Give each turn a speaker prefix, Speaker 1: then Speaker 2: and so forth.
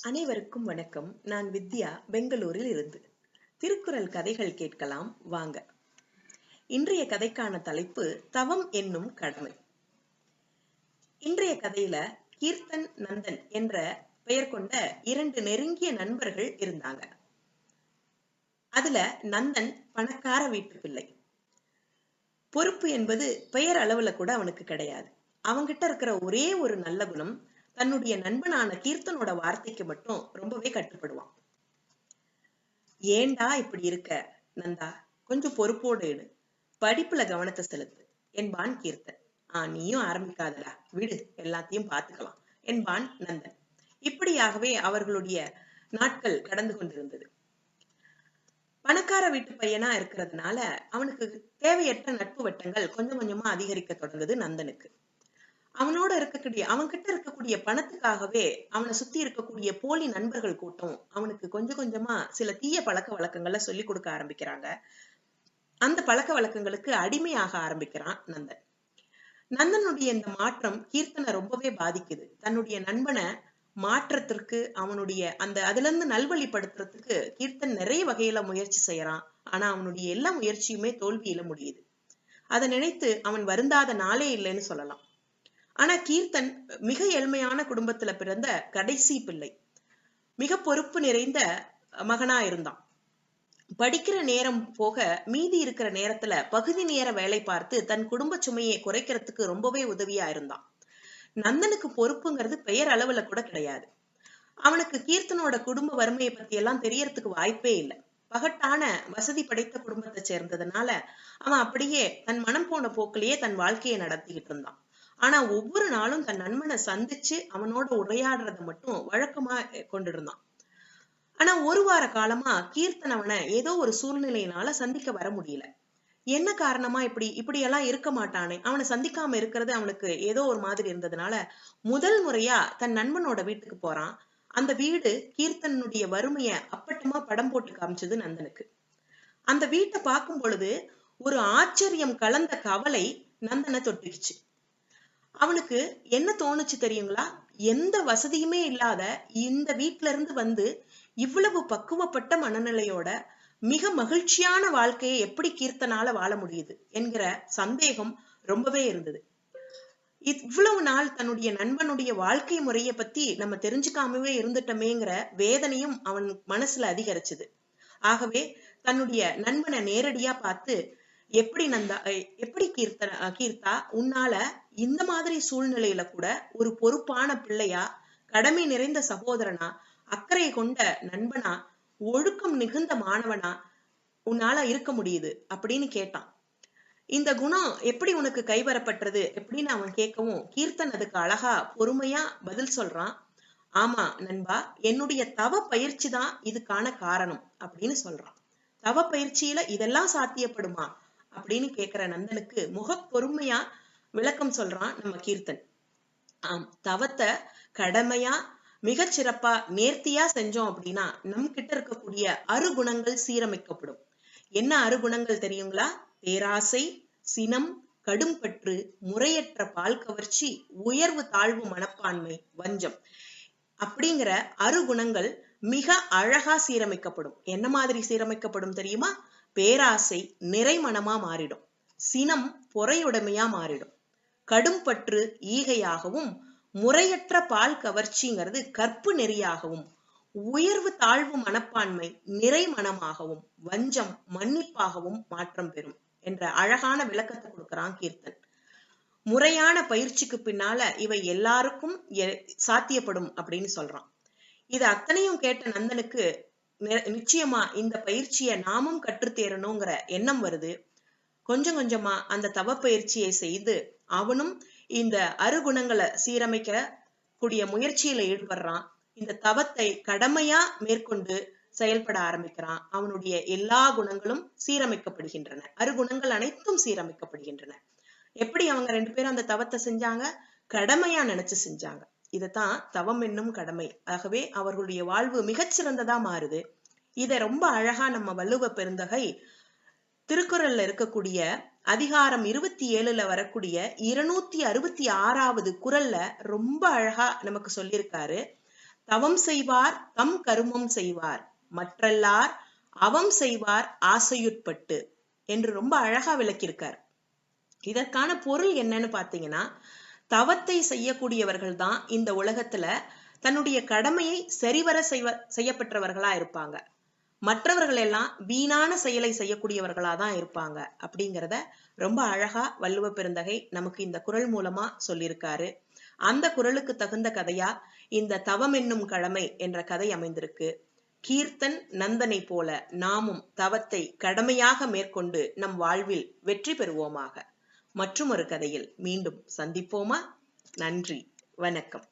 Speaker 1: அனைவருக்கும் வணக்கம். நான் வித்யா, பெங்களூரில் இருந்து. திருக்குறள் கதைகள் கேட்கலாம் வாங்க. இன்றைய கதைக்கான தலைப்பு தவம் என்னும் கடமை. இன்றைய கதையில கீர்த்தன், நந்தன் என்ற பெயர் கொண்ட இரண்டு நெருங்கிய நண்பர்கள் இருந்தாங்க. அதுல நந்தன் பணக்கார வீட்டு பிள்ளை. பொறுப்பு என்பது பெயர் அளவுல கூட அவனுக்கு கிடையாது. அவங்கிட்ட இருக்கிற ஒரே ஒரு நல்ல குணம், தன்னுடைய நண்பனான கீர்த்தனோட வார்த்தைக்கு மட்டும் ரொம்பவே கட்டுப்படுவான். ஏண்டா இப்படி இருக்க நந்தா, கொஞ்சம் பொறுப்போடு இடு, படிப்புல கவனத்தை செலுத்து என்பான் கீர்த்தன். நீயும் ஆரம்பிக்காதடா, விடு, எல்லாத்தையும் பார்த்துக்கலாம் என்பான் நந்தன். இப்படியாகவே அவர்களுடைய நாட்கள் கடந்து கொண்டிருந்தது. பணக்கார வீட்டு பையனா இருக்கிறதுனால அவனுக்கு தேவையற்ற நட்பு வட்டங்கள் கொஞ்சம் கொஞ்சமா அதிகரிக்க தொடங்குது நந்தனுக்கு. அவன்கிட்ட இருக்கக்கூடிய பணத்துக்காகவே அவனை சுத்தி இருக்கக்கூடிய போலி நண்பர்கள் கூட்டம் அவனுக்கு கொஞ்சம் கொஞ்சமா சில தீய பழக்க வழக்கங்களை சொல்லி கொடுக்க ஆரம்பிக்கிறாங்க. அந்த பழக்க வழக்கங்களுக்கு அடிமையாக ஆரம்பிக்கிறான் நந்தன். நந்தனுடைய இந்த மாற்றம் கீர்த்தனை ரொம்பவே பாதிக்குது. தன்னுடைய நண்பனை மாற்றத்திற்கு, அவனுடைய அதுல இருந்து நல்வழிப்படுத்துறதுக்கு கீர்த்தன் நிறைய வகையில முயற்சி செய்யறான். ஆனா அவனுடைய எல்லா முயற்சியுமே தோல்வியில முடியுது. அதை நினைத்து அவன் வருந்தாத நாளே இல்லைன்னு சொல்லலாம். ஆனா கீர்த்தன் மிக ஏழ்மையான குடும்பத்துல பிறந்த கடைசி பிள்ளை. மிக பொறுப்பு நிறைந்த மகனா இருந்தான். படிக்கிற நேரம் போக மீதி இருக்கிற நேரத்துல பகுதி நேர வேலை பார்த்து தன் குடும்ப சுமையை குறைக்கிறதுக்கு ரொம்பவே உதவியா இருந்தான். நந்தனுக்கு பொறுப்புங்கிறது பெயர் அளவுல கூட கிடையாது. அவனுக்கு கீர்த்தனோட குடும்ப வறுமையை பத்தி எல்லாம் தெரியறதுக்கு வாய்ப்பே இல்லை. பகட்டான வசதி படைத்த குடும்பத்தை சேர்ந்ததுனால அவன் அப்படியே தன் மனம் போன போக்கிலேயே தன் வாழ்க்கையை நடத்திக்கிட்டு இருந்தான். ஆனா ஒவ்வொரு நாளும் தன் நண்பனை சந்திச்சு அவனோட உரையாடுறத மட்டும் வழக்கமா கொண்டிருந்தான். ஆனா ஒரு வார காலமா கீர்த்தன் அவனை ஏதோ ஒரு சூழ்நிலையினால சந்திக்க வர முடியல. என்ன காரணமா இப்படி எல்லாம் இருக்க மாட்டானே, அவனை சந்திக்காம இருக்கிறது அவனுக்கு ஏதோ ஒரு மாதிரி இருந்ததுனால முதல் முறையா தன் நண்பனோட வீட்டுக்கு போறான். அந்த வீடு கீர்த்தனுடைய வறுமைய அப்பட்டமா படம் போட்டு காமிச்சது நந்தனுக்கு. அந்த வீட்டை பார்க்கும் பொழுது ஒரு ஆச்சரியம் கலந்த கவலை நந்தனை தொட்டுக்குச்சு. அவனுக்கு என்ன தோணுச்சு தெரியுங்களா? எந்த வசதியுமே இல்லாத இந்த வீட்டுல இருந்து வந்து இவ்வளவு பக்குவப்பட்ட மனநிலையோட மிக மகிழ்ச்சியான வாழ்க்கையை எப்படி கீர்த்தனால வாழ முடியுது என்கிற சந்தேகம் ரொம்பவே இருந்தது. இவ்வளவு நாள் தன்னுடைய நண்பனுடைய வாழ்க்கை முறைய பத்தி நம்ம தெரிஞ்சுக்காமவே இருந்துட்டோமேங்கிற வேதனையும் அவன் மனசுல அதிகரிச்சது. ஆகவே தன்னுடைய நண்பனை நேரடியா பார்த்து, எப்படி கீர்த்தா, உன்னால இந்த மாதிரி சூழ்நிலையில கூட ஒரு பொறுப்பான பிள்ளையா, கடமை நிறைந்த சகோதரனா, அக்கறை கொண்ட நண்பனா, ஒழுக்கம் மிகுந்த மாணவனா உன்னால இருக்க முடியுது அப்படின்னு கேட்டான். இந்த குணம் எப்படி உனக்கு கைவரப்பட்டது எப்படின்னு அவன் கேட்கவும் கீர்த்தன் அதுக்கு அழகா பொறுமையா பதில் சொல்றான். ஆமா நண்பா, என்னுடைய தவ பயிற்சி தான் இதுக்கான காரணம் அப்படின்னு சொல்றான். தவ பயிற்சியில இதெல்லாம் சாத்தியப்படுமா அப்படின்னு கேக்குற நந்தனுக்கு பொறுமையா விளக்கம் சொல்றான் நம்ம கீர்த்தன். தவத்தை கடமையா மிகச்சிறப்பா நேர்த்தியா செஞ்சோம் அப்படின்னா நம் கிட்ட இருக்கக்கூடிய அருகுணங்கள் சீரமைக்கப்படும். என்ன அருகுணங்கள் தெரியுங்களா? பேராசை, சினம், கடும்பற்று, முறையற்ற பால் கவர்ச்சி, உயர்வு தாழ்வு மனப்பான்மை, வஞ்சம் அப்படிங்கிற அருகுணங்கள் மிக அழகா சீரமைக்கப்படும். என்ன மாதிரி சீரமைக்கப்படும் தெரியுமா? பேராசை நிறைமனமா மாறிடும், சினம் பொறையுடைமையா மாறிடும், கடும்பற்று ஈகையாகவும், முறையற்ற பால் கவர்ச்சிங்கிறது கற்பு நெறியாகவும், உயர்வு தாழ்வு மனப்பான்மை நிறைமனமாகவும், வஞ்சம் மன்னிப்பாகவும் மாற்றம் பெறும் என்ற அழகான விளக்கத்தை கொடுக்கிறான் கீர்த்தன். முறையான பயிற்சிக்கு பின்னால இவை எல்லாருக்கும் சாத்தியப்படும் அப்படின்னு சொல்றான். இது அத்தனையும் கேட்ட நந்தனுக்கு நிச்சயமா இந்த பயிற்சியை நாமும் கற்றுத்தேரணுங்கிற எண்ணம் வருது. கொஞ்சம் கொஞ்சமா அந்த தவ பயிற்சியை செய்து அவனும் இந்த அருகுணங்களை சீரமைக்க கூடிய முயற்சியில ஈடுபடுறான். இந்த தவத்தை கடமையா மேற்கொண்டு செயல்பட ஆரம்பிக்கிறான். அவனுடைய எல்லா குணங்களும் சீரமைக்கப்படுகின்றன. அருகுணங்கள் அனைத்தும் சீரமைக்கப்படுகின்றன. எப்படி அவங்க ரெண்டு பேரும் அந்த தவத்தை செஞ்சாங்க? கடமையா நினைச்சு செஞ்சாங்க. இதத்தான் தவம் என்னும் கடமை. ஆகவே அவர்களுடைய வாழ்வு மிகச்சிறந்ததா மாறுது. இதை ரொம்ப அழகா நம்ம வள்ளுவ பெருந்தகை திருக்குறள்ல இருக்கக்கூடிய அதிகாரம் 27ல வரக்கூடிய 266வது குறள்ல ரொம்ப அழகா நமக்கு சொல்லியிருக்காரு. தவம் செய்வார் தம் கருமம் செய்வார், மற்றல்லார் அவம் செய்வார் ஆசையுட்பட்டு என்று ரொம்ப அழகா விளக்கியிருக்கார். இதற்கான பொருள் என்னன்னு பாத்தீங்கன்னா, தவத்தை செய்யக்கூடியவர்கள் தான் இந்த உலகத்துல தன்னுடைய கடமையை சரிவர செய்யப்பெற்றவர்களா இருப்பாங்க. மற்றவர்கள் எல்லாம் வீணான செயலை செய்யக்கூடியவர்களா தான் இருப்பாங்க அப்படிங்கிறத ரொம்ப அழகா வள்ளுவ பெருந்தகை நமக்கு இந்த குறள் மூலமா சொல்லியிருக்காரு. அந்த குறளுக்கு தகுந்த கதையா இந்த தவம் என்னும் கடமை என்ற கதை அமைந்திருக்கு. கீர்த்தன் நந்தனை போல நாமும் தவத்தை கடமையாக மேற்கொண்டு நம் வாழ்வில் வெற்றி பெறுவோமாக. மற்றும் ஒரு கதையில் மீண்டும் சந்திப்போமா? நன்றி, வணக்கம்.